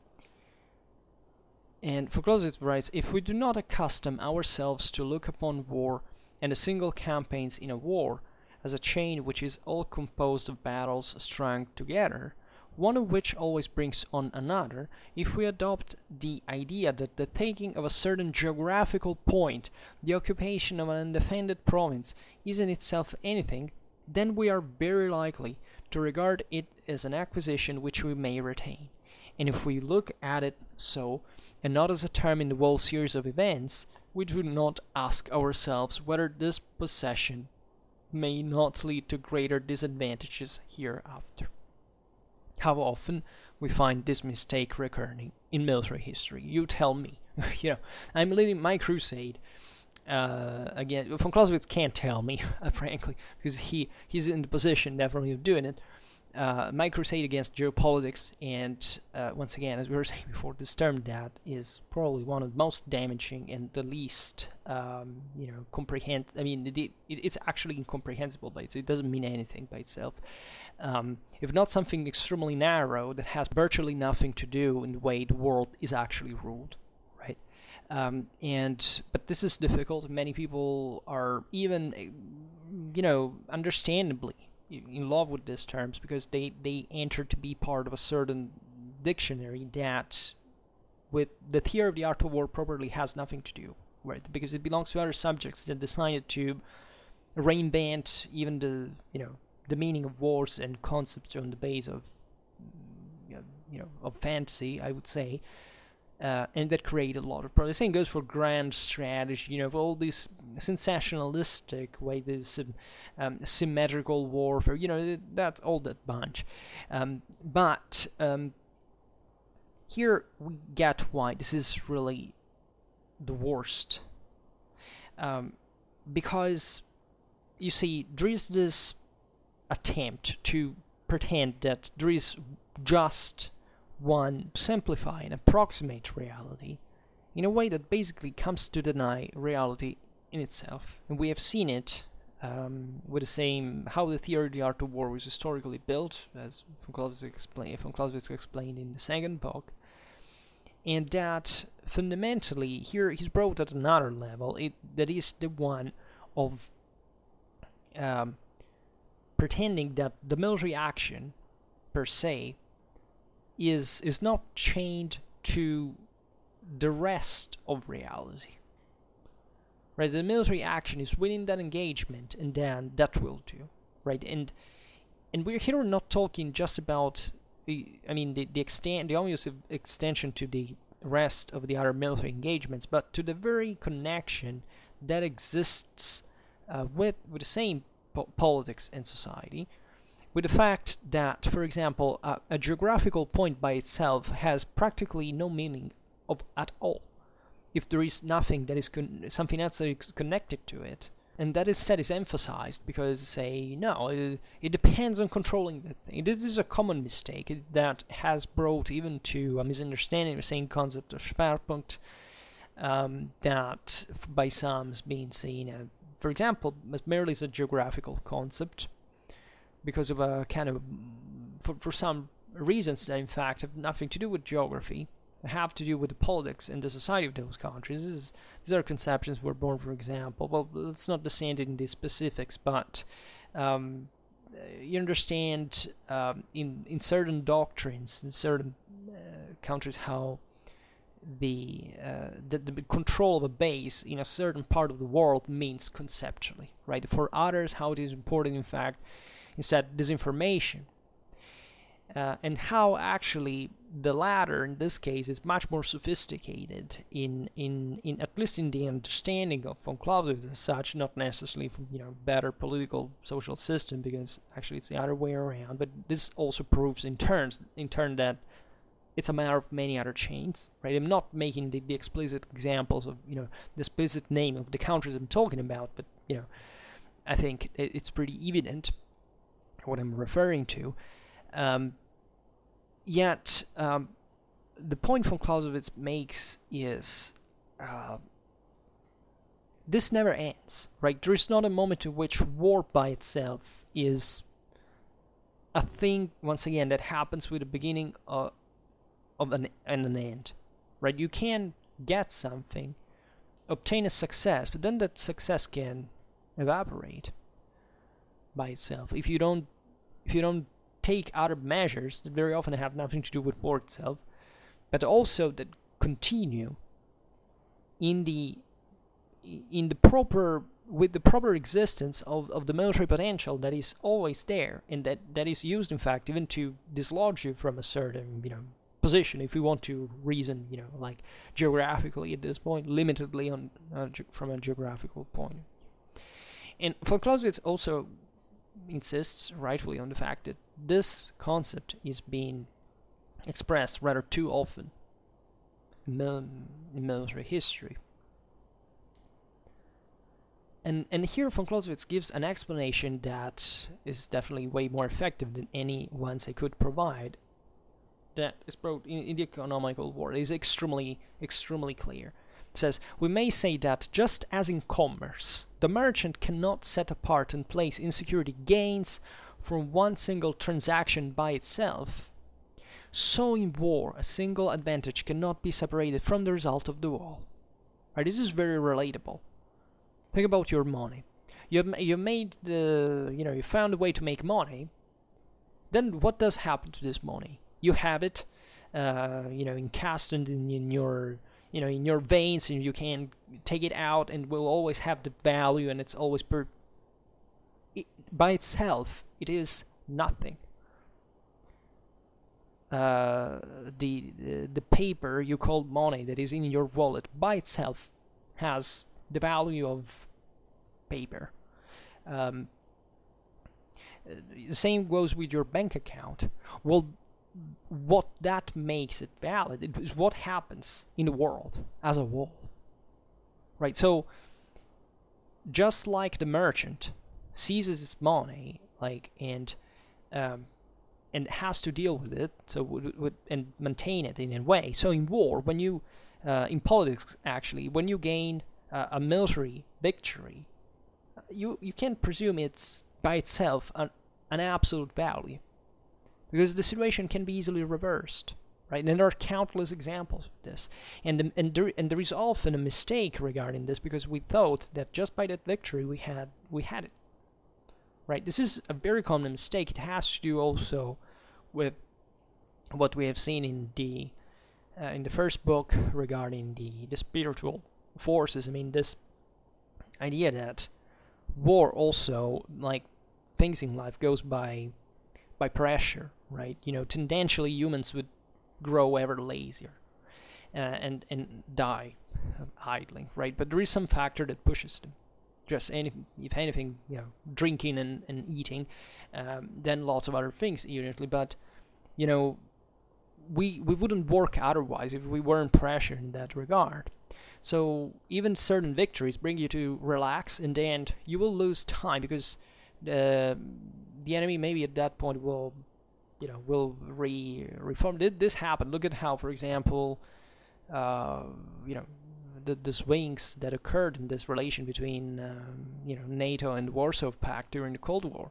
And for Clausewitz writes, if we do not accustom ourselves to look upon war and the single campaigns in a war as a chain which is all composed of battles strung together, one of which always brings on another, if we adopt the idea that the taking of a certain geographical point, the occupation of an undefended province, is in itself anything, then we are very likely to regard it as an acquisition which we may retain. And if we look at it so, and not as a term in the whole series of events, we do not ask ourselves whether this possession may not lead to greater disadvantages hereafter. How often we find this mistake recurring in military history? You tell me. I'm leading my crusade. Again, von Clausewitz can't tell me, frankly, because he's in the position definitely of doing it. My crusade against geopolitics, and once again, as we were saying before, this term that is probably one of the most damaging and the least, it's actually incomprehensible by itself. It doesn't mean anything by itself. If not something extremely narrow that has virtually nothing to do in the way the world is actually ruled, right? But this is difficult. Many people are even, understandably in love with these terms because they enter to be part of a certain dictionary that with the theory of the art of war properly has nothing to do, right? Because it belongs to other subjects that decided to reinvent even the meaning of wars and concepts on the base of of fantasy, I would say. And that created a lot of problems. The same goes for grand strategy, for all this sensationalistic way, this symmetrical warfare, that's all that bunch. But here we get why this is really the worst. Because, you see, there is this attempt to pretend that there is just one simplify and approximate reality in a way that basically comes to deny reality in itself. And we have seen it with the same, how the theory of the art of war was historically built, as von Clausewitz explained in the second book. And that fundamentally, here he's brought at another level, that is the one of pretending that the military action per se is not chained to the rest of reality. Right? The military action is within that engagement, and then that will do. Right? And we're here not talking just about the obvious extension to the rest of the other military engagements, but to the very connection that exists with the same politics and society, with the fact that, for example, a geographical point by itself has practically no meaning at all if there is nothing that is something else that is connected to it. And that is emphasized because say, no, it depends on controlling the thing. This is a common mistake that has brought even to a misunderstanding of the same concept of Schwerpunkt, that by some is being seen, for example, as merely as a geographical concept, because of a kind of, for some reasons that in fact have nothing to do with geography, have to do with the politics and the society of those countries. These are conceptions were born, for example, well, let's not descend into the specifics, but you understand in certain doctrines, in certain countries, how the control of a base in a certain part of the world means conceptually, right? For others, how it is important, in fact, instead disinformation. And how actually the latter, in this case, is much more sophisticated in at least in the understanding of von Clausewitz as such, not necessarily from better political social system, because actually it's the other way around. But this also proves in turn that it's a matter of many other chains, right? I'm not making the explicit examples of the explicit name of the countries I'm talking about, but I think it's pretty evident what I'm referring to. Yet the point von Clausewitz makes is this never ends, right? There is not a moment in which war by itself is a thing, once again, that happens with the beginning of an end, right? You can get something, obtain a success, but then that success can evaporate by itself if you don't take other measures that very often have nothing to do with war itself, but also that continue with the proper existence of the military potential that is always there, and that is used, in fact, even to dislodge you from a certain position, if we want to reason like geographically at this point, limitedly on from a geographical point. And von Clausewitz also insists rightfully on the fact that this concept is being expressed rather too often in military history. And here von Clausewitz gives an explanation that is definitely way more effective than any ones I could provide, that is brought in the economical war. It is extremely clear. It says, we may say that just as in commerce, the merchant cannot set apart and place in security gains from one single transaction by itself, so in war a single advantage cannot be separated from the result of the war. Right, this is very relatable. Think about your money. You made you found a way to make money. Then what does happen to this money? You have it, encasted in your in your veins, and you can take it out, and will always have the value, and it's always by itself it is nothing. The paper you call money that is in your wallet by itself has the value of paper. The same goes with your bank account. Well, what that makes it valid is what happens in the world as a whole, right? So just like the merchant seizes its money, and has to deal with it, and maintain it in a way. So in war, when you in politics, actually, when you gain a military victory, you can't presume it's by itself an absolute value, because the situation can be easily reversed, right? And there are countless examples of this, and there is often a mistake regarding this, because we thought that just by that victory we had it, right? This is a very common mistake. It has to do also with what we have seen in the first book regarding the spiritual forces. I mean, this idea that war also, like things in life, goes by pressure, right? Tendentially humans would grow ever lazier and die of idling, right? But there is some factor that pushes them just if anything, drinking and eating, then lots of other things immediately. But we wouldn't work otherwise if we weren't pressured in that regard. So even certain victories bring you to relax, and then you will lose time because the enemy maybe at that point will reform. This happened. Look at how, for example, the swings that occurred in this relation between NATO and Warsaw Pact during the Cold War.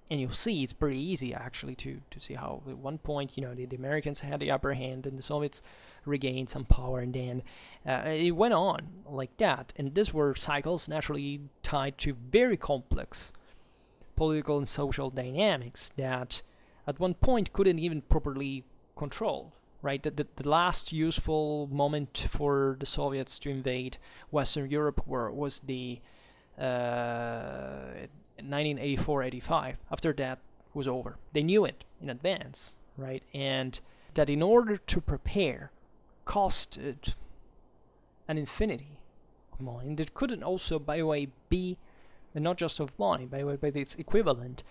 And you'll see it's pretty easy actually to see how at one point the Americans had the upper hand and the Soviets regained some power, and then it went on like that. And these were cycles naturally tied to very complex political and social dynamics that at one point couldn't even properly control. Right, the last useful moment for the Soviets to invade Western Europe was the 1984-85. After that was over. They knew it in advance, right? And that in order to prepare costed an infinity of money. And it couldn't also, by the way, be, and not just of money, by the way, but its equivalent.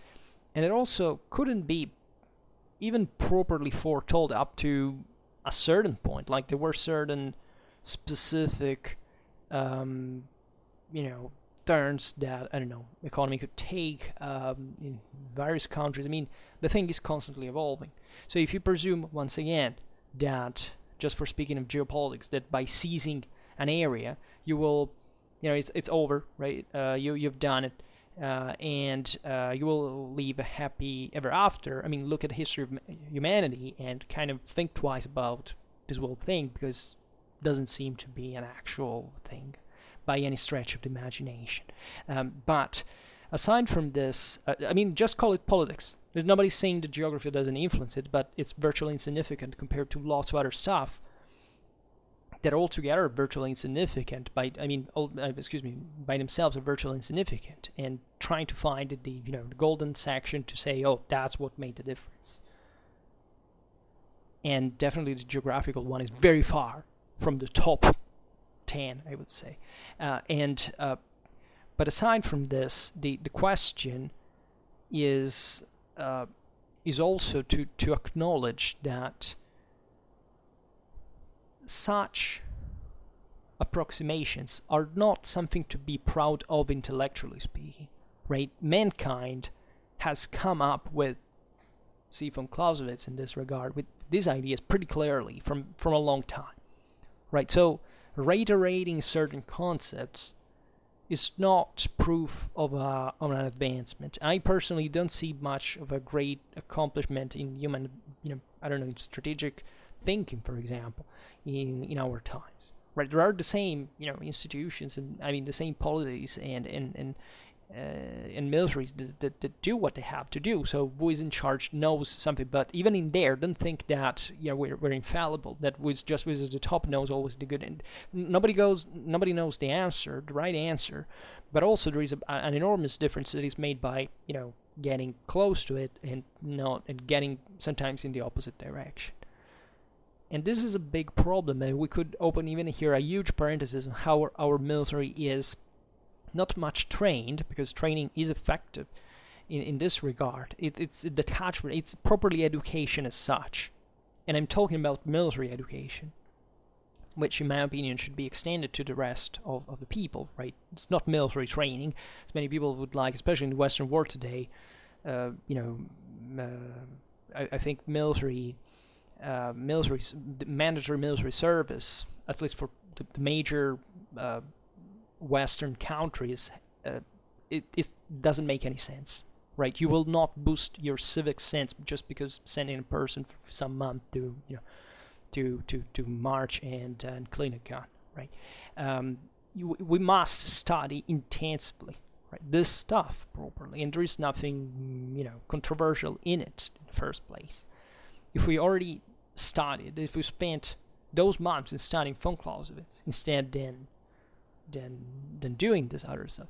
And it also couldn't be even properly foretold up to a certain point. Like there were certain specific turns that economy could take in various countries. I mean, the thing is constantly evolving. So if you presume once again that, just for speaking of geopolitics, that by seizing an area you will, it's over, right? You've done it. And you will live happy ever after. I mean, look at the history of humanity and kind of think twice about this whole thing, because it doesn't seem to be an actual thing by any stretch of the imagination. But aside from this, just call it politics. There's nobody saying that geography doesn't influence it, but it's virtually insignificant compared to lots of other stuff that altogether are virtually insignificant by themselves are virtually insignificant, and trying to find the golden section to say, oh, that's what made the difference. And definitely the geographical one is very far from the top 10, I would say. But aside from this, the question is also to acknowledge that such approximations are not something to be proud of intellectually speaking, right? Mankind has come up with, see from Clausewitz in this regard, with these ideas pretty clearly from a long time, right? So reiterating certain concepts is not proof of an advancement. I personally don't see much of a great accomplishment in human, strategic thinking, for example, in our times. Right, there are the same institutions and the same policies and militaries that do what they have to do. So who is in charge knows something, but even in there, don't think that we're infallible. That who is at the top knows always the good, and nobody knows the answer, the right answer. But also there is an enormous difference that is made by getting close to it and getting sometimes in the opposite direction. And this is a big problem, and we could open even here a huge parenthesis on how our military is not much trained, because training is effective in this regard. It's detachment, it's properly education as such. And I'm talking about military education, which in my opinion should be extended to the rest of the people, right? It's not military training, as many people would like, especially in the Western world today. I think mandatory military service, at least for the major Western countries, it doesn't make any sense, right? You will not boost your civic sense just because sending a person for some month to march and clean a gun, right? We must study intensively, right, this stuff properly, and there is nothing controversial in it in the first place. If we already studied, if we spent those months in studying Von Clausewitz instead than doing this other stuff,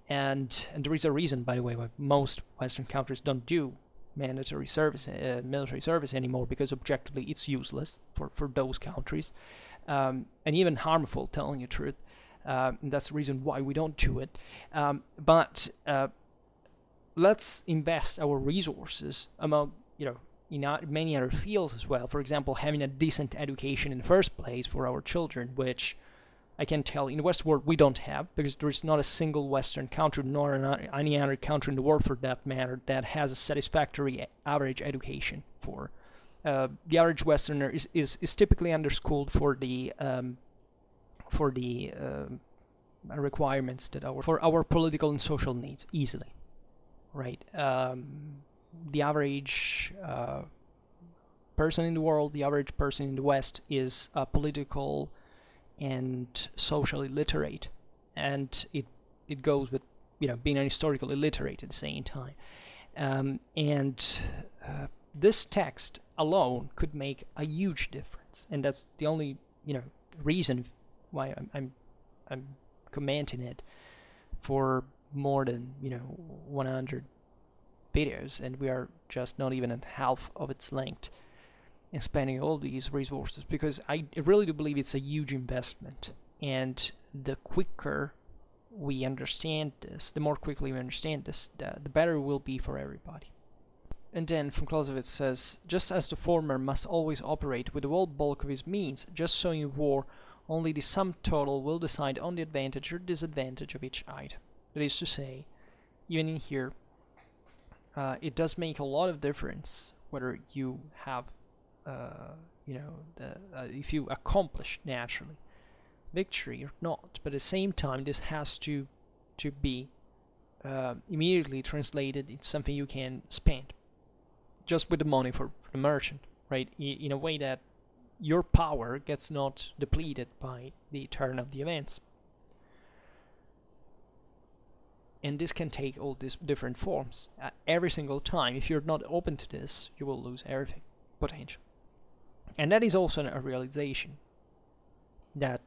and there is a reason, by the way, why most Western countries don't do mandatory service, military service anymore, because objectively it's useless for those countries, and even harmful, telling you the truth. And that's the reason why we don't do it. But let's invest our resources among, in many other fields as well. For example, having a decent education in the first place for our children, which I can tell in the Western world we don't have, because there is not a single Western country, nor any other country in the world for that matter, that has a satisfactory average education for. The average Westerner is typically underschooled for the requirements that for our political and social needs easily, right? The average person in the world, the average person in the West is political and socially literate, and it goes with being an historical illiterate at the same time, and this text alone could make a huge difference, and that's the only reason why I'm commenting it for more than 100 videos, and we are just not even at half of its length and spending all these resources, because I really do believe it's a huge investment, and the quicker we understand this, the more quickly we understand this, the better it will be for everybody. And then Von Clausewitz says, just as the former must always operate with the whole bulk of his means, just so in war only the sum total will decide on the advantage or disadvantage of each item. That is to say, even in here, it does make a lot of difference whether you have if you accomplish naturally victory or not, but at the same time this has to be immediately translated into something you can spend just with the money for the merchant, right? In a way that your power gets not depleted by the turn of the events. And this can take all these different forms. Every single time, if you're not open to this, you will lose everything, potential. And that is also a realization that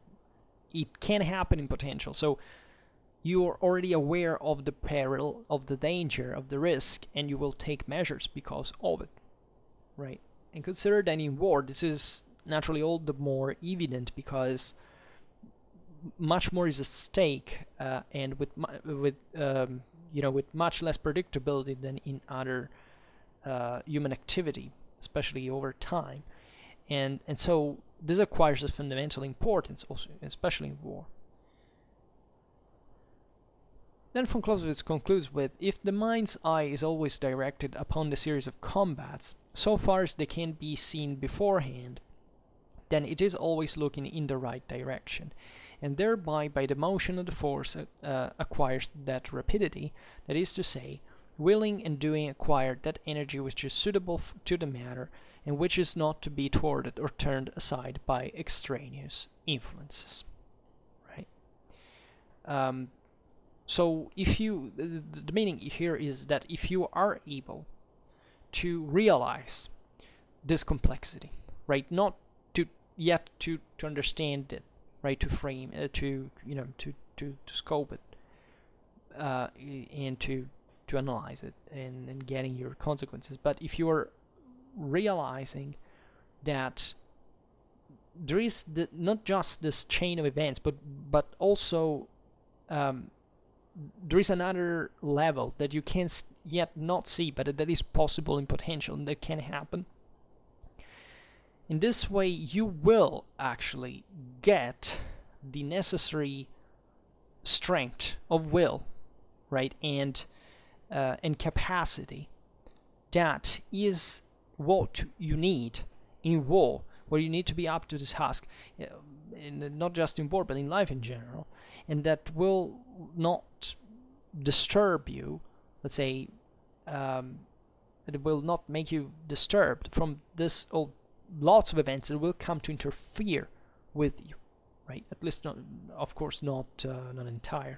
it can happen in potential. So you're already aware of the peril, of the danger, of the risk, and you will take measures because of it, right? And consider that in war, this is naturally all the more evident because much more is at stake, and with much less predictability than in other human activity, especially over time, and so this acquires a fundamental importance also, especially in war. Then von Clausewitz concludes with, if the mind's eye is always directed upon the series of combats, so far as they can be seen beforehand, then it is always looking in the right direction, and thereby by the motion of the force acquires that rapidity, that is to say, willing and doing acquire that energy which is suitable to the matter, and which is not to be thwarted or turned aside by extraneous influences, right? So if you, the meaning here is that if you are able to realize this complexity, right, not yet to understand it, right, to frame to scope it, and to analyze it and getting your consequences, but if you are realizing that there is not just this chain of events, but also there is another level that you can yet not see, but that is possible in potential and that can happen. In this way, you will actually get the necessary strength of will, right, and capacity that is what you need in war, where you need to be up to this task, not just in war, but in life in general, and that will not disturb you, let's say, it will not make you disturbed from this lots of events that will come to interfere with you, right? At least, not, of course, not entirely.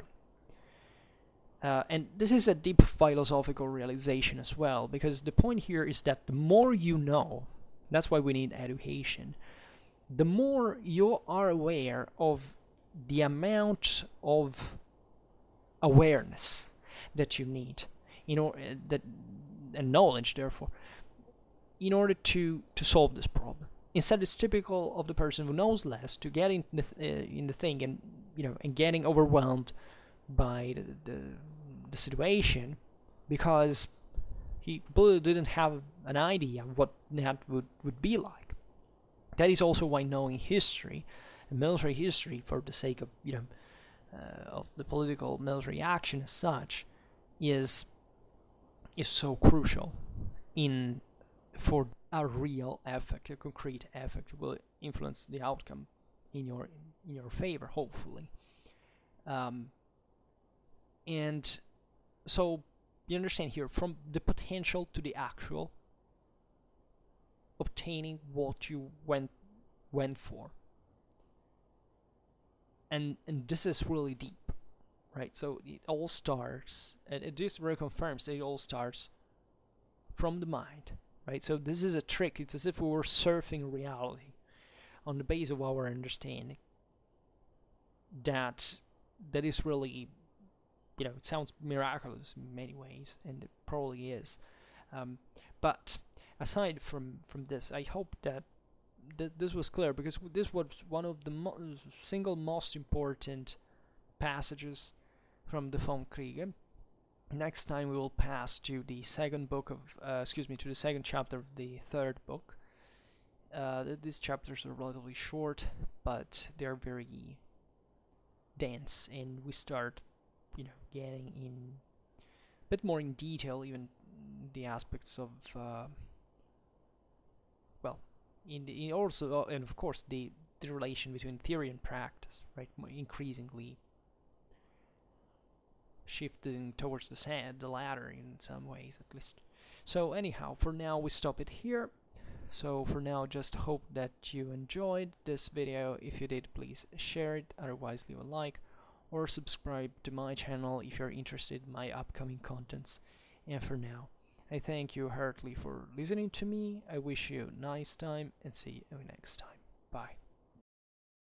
And this is a deep philosophical realization as well, because the point here is that the more you know, that's why we need education, the more you are aware of the amount of awareness that you need, and knowledge, therefore, in order to solve this problem, instead it's typical of the person who knows less to get in the thing, and and getting overwhelmed by the situation, because he really didn't have an idea of what that would be like. That is also why knowing history, military history, for the sake of of the political military action as such, is so crucial for a real effect, a concrete effect will influence the outcome in your favor, hopefully. And so you understand here, from the potential to the actual, obtaining what you went for. And this is really deep, right? So it all starts, and this reconfirms that it all starts from the mind, right? So this is a trick. It's as if we were surfing reality on the base of our understanding. That is really, it sounds miraculous in many ways, and it probably is. But aside from this, I hope that this was clear, because this was one of the single most important passages from the Vom Kriege. Next time we will pass to the second book of, to the second chapter of the third book. These chapters are relatively short, but they are very dense, and we start, getting in a bit more in detail, even the aspects of, and of course the relation between theory and practice, right? Increasingly shifting towards the latter in some ways, at least. So anyhow, for now we stop it here. So for now, just hope that you enjoyed this video. If you did, please share it, otherwise leave a like, or subscribe to my channel if you're interested in my upcoming contents. And for now, I thank you heartily for listening to me. I wish you a nice time, and see you next time. Bye.